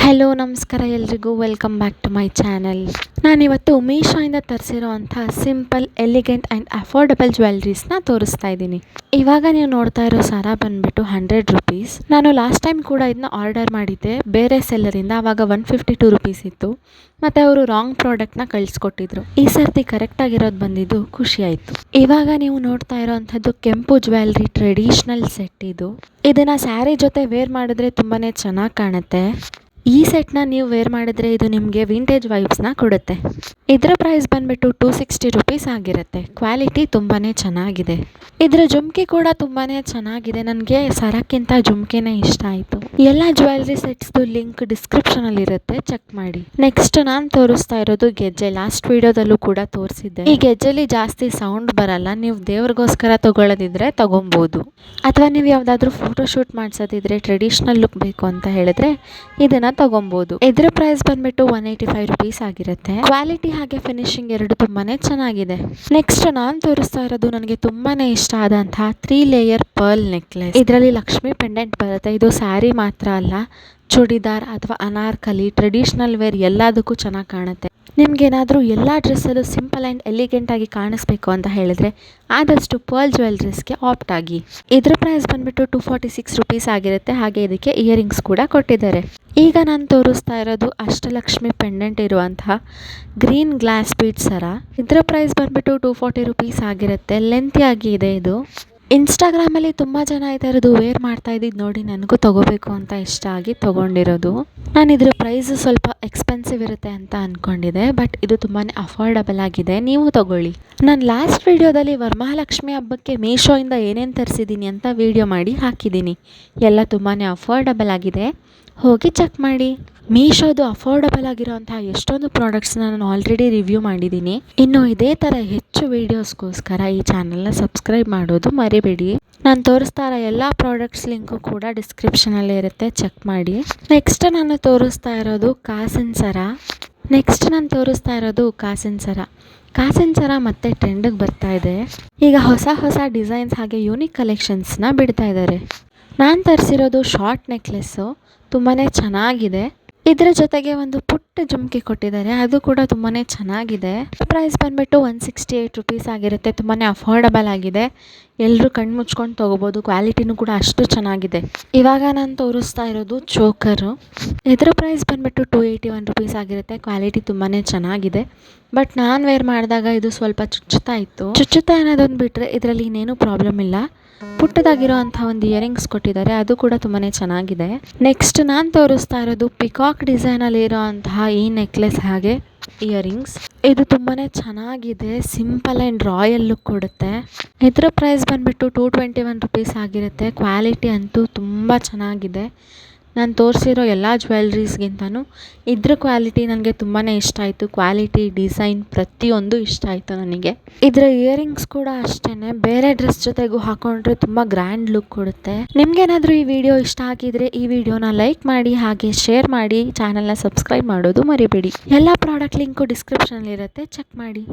Hello ನಮಸ್ಕಾರ ಎಲ್ರಿಗೂ welcome back to my channel. ನಾನಿವತ್ತು ಮೀಶೋಯಿಂದ ತರಿಸಿರೋವಂಥ ಸಿಂಪಲ್ ಎಲಿಗೆಂಟ್ ಆ್ಯಂಡ್ ಅಫೋರ್ಡಬಲ್ ಜ್ಯುವೆಲ್ರೀಸ್ನ ತೋರಿಸ್ತಾ ಇದ್ದೀನಿ. ಇವಾಗ ನೀವು ನೋಡ್ತಾ ಇರೋ ಸರ ಬಂದುಬಿಟ್ಟು 100 ರುಪೀಸ್. ನಾನು ಲಾಸ್ಟ್ ಟೈಮ್ ಕೂಡ ಇದನ್ನ ಆರ್ಡರ್ ಮಾಡಿದ್ದೆ ಬೇರೆ ಸೆಲ್ಲರಿಂದ. ಆವಾಗ 152 ರುಪೀಸ್ ಇತ್ತು ಮತ್ತು ಅವರು ರಾಂಗ್ ಪ್ರಾಡಕ್ಟ್ನ ಕಳಿಸ್ಕೊಟ್ಟಿದ್ರು. ಈ ಸರ್ತಿ ಕರೆಕ್ಟಾಗಿರೋದು ಬಂದಿದ್ದು ಖುಷಿ ಆಯಿತು. ಇವಾಗ ನೀವು ನೋಡ್ತಾ ಇರೋವಂಥದ್ದು ಕೆಂಪು ಜ್ಯುವೆಲ್ರಿ ಟ್ರೆಡಿಷ್ನಲ್ ಸೆಟ್ ಇದು. ಇದನ್ನು ಸ್ಯಾರಿ ಜೊತೆ ವೇರ್ ಮಾಡಿದ್ರೆ ತುಂಬಾ ಚೆನ್ನಾಗಿ ಕಾಣುತ್ತೆ. ಈ ಸೆಟ್ನ ನೀವು ವೇರ್ ಮಾಡಿದ್ರೆ ಇದು ನಿಮಗೆ ವಿಂಟೇಜ್ ವೈಬ್ಸ್ನ ಕೊಡುತ್ತೆ. ಇದರ ಪ್ರೈಸ್ ಬಂದುಬಿಟ್ಟು 260 ರುಪೀಸ್ ಆಗಿರುತ್ತೆ. ಕ್ವಾಲಿಟಿ ತುಂಬಾ ಚೆನ್ನಾಗಿದೆ. ಇದರ ಜುಮ್ಕಿ ಕೂಡ ತುಂಬಾ ಚೆನ್ನಾಗಿದೆ. ನನಗೆ ಸರಕ್ಕಿಂತ ಜುಮ್ಕಿನೇ ಇಷ್ಟ ಆಯಿತು. ಎಲ್ಲ ಜ್ಯುವೆಲ್ರಿ ಸೆಟ್ಸ್ದು ಲಿಂಕ್ ಡಿಸ್ಕ್ರಿಪ್ಷನಲ್ಲಿ ಇರುತ್ತೆ, ಚೆಕ್ ಮಾಡಿ. ನೆಕ್ಸ್ಟ್ ನಾನು ತೋರಿಸ್ತಾ ಇರೋದು ಗೆಜ್ಜೆ. ಲಾಸ್ಟ್ ವಿಡಿಯೋದಲ್ಲೂ ಕೂಡ ತೋರಿಸಿದ್ದೆ. ಈ ಗೆಜ್ಜೆಲಿ ಜಾಸ್ತಿ ಸೌಂಡ್ ಬರಲ್ಲ. ನೀವು ದೇವ್ರಿಗೋಸ್ಕರ ತಗೊಳ್ಳೋದಿದ್ರೆ ತಗೊಬೋದು, ಅಥವಾ ನೀವು ಯಾವುದಾದ್ರೂ ಫೋಟೋಶೂಟ್ ಮಾಡಿಸೋದಿದ್ರೆ ಟ್ರೆಡಿಷ್ನಲ್ ಲುಕ್ ಬೇಕು ಅಂತ ಹೇಳಿದ್ರೆ ಇದನ್ನು ತಗೊಬೋದು. ಇದರ ಪ್ರೈಸ್ ಬಂದ್ಬಿಟ್ಟು 185 ರುಪೀಸ್ ಆಗಿರುತ್ತೆ. ಕ್ವಾಲಿಟಿ ಹಾಗೆ ಫಿನಿಶಿಂಗ್ ಎರಡು ತುಂಬಾನೇ ಚೆನ್ನಾಗಿದೆ. ನೆಕ್ಸ್ಟ್ ನಾನು ತೋರಿಸ್ತಾ ಇರೋದು ನನಗೆ ತುಂಬಾನೇ ಇಷ್ಟ ಆದಂತಹ 3 ಲೇಯರ್ ಪರ್ಲ್ ನೆಕ್ಲೆಸ್. ಇದರಲ್ಲಿ ಲಕ್ಷ್ಮಿ ಪೆಂಡೆಂಟ್ ಬರುತ್ತೆ. ಇದು ಸ್ಯಾರಿ ಮಾತ್ರ ಅಲ್ಲ, ಚೂಡಿದಾರ್ ಅಥವಾ ಅನಾರ್ಕಲಿ, ಟ್ರೆಡಿಷ್ನಲ್ ವೇರ್ ಎಲ್ಲದಕ್ಕೂ ಚೆನ್ನಾಗಿ ಕಾಣುತ್ತೆ. ನಿಮ್ಗೇನಾದರೂ ಎಲ್ಲ ಡ್ರೆಸ್ಸಲ್ಲೂ ಸಿಂಪಲ್ ಆ್ಯಂಡ್ ಎಲಿಗೆಂಟಾಗಿ ಕಾಣಿಸ್ಬೇಕು ಅಂತ ಹೇಳಿದ್ರೆ ಆದಷ್ಟು ಪರ್ಲ್ ಜ್ಯುವೆಲ್ರೀಸ್ಗೆ ಆಪ್ಟ್ ಆಗಿ. ಇದರ ಪ್ರೈಸ್ ಬಂದುಬಿಟ್ಟು 246 ರುಪೀಸ್ ಆಗಿರುತ್ತೆ. ಹಾಗೆ ಇದಕ್ಕೆ ಇಯರಿಂಗ್ಸ್ ಕೂಡ ಕೊಟ್ಟಿದ್ದಾರೆ. ಈಗ ನಾನು ತೋರಿಸ್ತಾ ಇರೋದು ಅಷ್ಟಲಕ್ಷ್ಮಿ ಪೆಂಡೆಂಟ್ ಇರುವಂತಹ ಗ್ರೀನ್ ಗ್ಲಾಸ್ ಬೀಡ್ ಸರ. ಇದರ ಪ್ರೈಸ್ ಬಂದುಬಿಟ್ಟು 240 ರುಪೀಸ್ ಆಗಿರುತ್ತೆ. ಲೆಂತಿಯಾಗಿ ಇದೆ ಇದು. ಇನ್ಸ್ಟಾಗ್ರಾಮಲ್ಲಿ ತುಂಬ ಜನ ಈ ಥರದ್ದು ವೇರ್ ಮಾಡ್ತಾ ಇದ್ದಿದ್ದು ನೋಡಿ ನನಗೂ ತೊಗೋಬೇಕು ಅಂತ ಇಷ್ಟ ಆಗಿ ತೊಗೊಂಡಿರೋದು. ನಾನು ಇದ್ರ ಪ್ರೈಸ್ ಸ್ವಲ್ಪ ಎಕ್ಸ್ಪೆನ್ಸಿವ್ ಇರುತ್ತೆ ಅಂತ ಅಂದ್ಕೊಂಡಿದ್ದೆ, ಬಟ್ ಇದು ತುಂಬಾ ಅಫೋರ್ಡಬಲ್ ಆಗಿದೆ. ನೀವು ತೊಗೊಳ್ಳಿ. ನಾನು ಲಾಸ್ಟ್ ವಿಡಿಯೋದಲ್ಲಿ ವರಮಹಾಲಕ್ಷ್ಮಿ ಹಬ್ಬಕ್ಕೆ ಮೀಶೋಯಿಂದ ಏನೇನು ತರಿಸಿದ್ದೀನಿ ಅಂತ ವಿಡಿಯೋ ಮಾಡಿ ಹಾಕಿದ್ದೀನಿ. ಎಲ್ಲ ತುಂಬಾ ಅಫೋರ್ಡಬಲ್ ಆಗಿದೆ, ಹೋಗಿ ಚೆಕ್ ಮಾಡಿ. ಮೀಶೋದು ಅಫೋರ್ಡಬಲ್ ಆಗಿರೋಂತಹ ಎಷ್ಟೊಂದು ಪ್ರಾಡಕ್ಟ್ಸ್ನ ನಾನು ಆಲ್ರೆಡಿ ರಿವ್ಯೂ ಮಾಡಿದ್ದೀನಿ. ಇನ್ನು ಇದೇ ಥರ ಹೆಚ್ಚು ವೀಡಿಯೋಸ್ಗೋಸ್ಕರ ಈ ಚಾನಲ್ನ ಸಬ್ಸ್ಕ್ರೈಬ್ ಮಾಡೋದು ಮರಿಬೇಡಿ. ನಾನು ತೋರಿಸ್ತಾ ಇರೋ ಎಲ್ಲ ಪ್ರಾಡಕ್ಟ್ಸ್ ಲಿಂಕು ಕೂಡ ಡಿಸ್ಕ್ರಿಪ್ಷನಲ್ಲಿ ಇರುತ್ತೆ, ಚೆಕ್ ಮಾಡಿ. ನೆಕ್ಸ್ಟ್ ನಾನು ತೋರಿಸ್ತಾ ಇರೋದು ಕಾಸಿನ ಸರ. ಕಾಸಿನ ಸರ ಮತ್ತೆ ಟ್ರೆಂಡಿಗೆ ಬರ್ತಾ ಇದೆ. ಈಗ ಹೊಸ ಡಿಸೈನ್ಸ್ ಹಾಗೆ ಯೂನಿಕ್ ಕಲೆಕ್ಷನ್ಸ್ನ ಬಿಡ್ತಾ ಇದ್ದಾರೆ. ನಾನು ತರಿಸಿರೋದು ಶಾರ್ಟ್ ನೆಕ್ಲೆಸ್ಸು, ತುಂಬಾ ಚೆನ್ನಾಗಿದೆ. ಇದರ ಜೊತೆಗೆ ಒಂದು ಪುಟ್ಟ ಜುಮ್ಕಿ ಕೊಟ್ಟಿದ್ದಾರೆ, ಅದು ಕೂಡ ತುಂಬಾ ಚೆನ್ನಾಗಿದೆ. ಪ್ರೈಸ್ ಬಂದುಬಿಟ್ಟು 168 ರುಪೀಸ್ ಆಗಿರುತ್ತೆ. ತುಂಬಾ ಅಫೋರ್ಡಬಲ್ ಆಗಿದೆ. ಎಲ್ಲರೂ ಕಣ್ಣು ಮುಚ್ಕೊಂಡು ತೊಗೋಬೋದು. ಕ್ವಾಲಿಟಿನೂ ಕೂಡ ಅಷ್ಟು ಚೆನ್ನಾಗಿದೆ. ಇವಾಗ ನಾನು ತೋರಿಸ್ತಾ ಇರೋದು ಚೋಕರು. ಇದರ ಪ್ರೈಸ್ ಬಂದುಬಿಟ್ಟು 281 ರುಪೀಸ್ ಆಗಿರುತ್ತೆ. ಕ್ವಾಲಿಟಿ ತುಂಬಾ ಚೆನ್ನಾಗಿದೆ. ಬಟ್ ನಾನು ವೇರ್ ಮಾಡಿದಾಗ ಇದು ಸ್ವಲ್ಪ ಚುಚ್ಚುತ್ತಾ ಅನ್ನೋದೊಂದು ಬಿಟ್ಟರೆ ಇದರಲ್ಲಿ ಇನ್ನೇನು ಪ್ರಾಬ್ಲಮ್ ಇಲ್ಲ. ಪುಟ್ಟದಾಗಿರೋ ಅಂಥ ಒಂದು ಇಯರಿಂಗ್ಸ್ ಕೊಟ್ಟಿದ್ದಾರೆ, ಅದು ಕೂಡ ತುಂಬಾ ಚೆನ್ನಾಗಿದೆ. ನೆಕ್ಸ್ಟ್ ನಾನು ತೋರಿಸ್ತಾ ಇರೋದು ಪಿಕಾಕ್ ಡಿಸೈನಲ್ಲಿ ಇರೋ ಅಂತಹ ಈ ನೆಕ್ಲೆಸ್ ಹಾಗೆ ಇಯರಿಂಗ್ಸ್. ಇದು ತುಂಬಾ ಚೆನ್ನಾಗಿದೆ. ಸಿಂಪಲ್ ಆ್ಯಂಡ್ ರಾಯಲ್ ಲುಕ್ ಕೊಡುತ್ತೆ. ಇದರ ಪ್ರೈಸ್ ಬಂದುಬಿಟ್ಟು 221 ರುಪೀಸ್ ಆಗಿರುತ್ತೆ. ಕ್ವಾಲಿಟಿ ಅಂತೂ ತುಂಬ ಚೆನ್ನಾಗಿದೆ. ನಾನು ತೋರಿಸಿರೋ ಎಲ್ಲ ಜ್ಯುವೆಲ್ರೀಸ್ಗಿಂತನೂ ಇದ್ರ ಕ್ವಾಲಿಟಿ ನನಗೆ ತುಂಬಾ ಇಷ್ಟ ಆಯಿತು. ಕ್ವಾಲಿಟಿ, ಡಿಸೈನ್ ಪ್ರತಿಯೊಂದು ಇಷ್ಟ ಆಯಿತು ನನಗೆ. ಇದರ ಇಯರಿಂಗ್ಸ್ ಕೂಡ ಅಷ್ಟೇ, ಬೇರೆ ಡ್ರೆಸ್ ಜೊತೆಗೂ ಹಾಕೊಂಡ್ರೆ ತುಂಬ ಗ್ರ್ಯಾಂಡ್ ಲುಕ್ ಕೊಡುತ್ತೆ. ನಿಮ್ಗೇನಾದರೂ ಈ ವಿಡಿಯೋ ಇಷ್ಟ ಆಗಿದ್ರೆ ಈ ವಿಡಿಯೋನ ಲೈಕ್ ಮಾಡಿ, ಹಾಗೆ ಶೇರ್ ಮಾಡಿ, ಚಾನಲ್ನ ಸಬ್ಸ್ಕ್ರೈಬ್ ಮಾಡೋದು ಮರಿಬೇಡಿ. ಎಲ್ಲ ಪ್ರಾಡಕ್ಟ್ ಲಿಂಕು ಡಿಸ್ಕ್ರಿಪ್ಷನಲ್ಲಿ ಇರುತ್ತೆ, ಚೆಕ್ ಮಾಡಿ.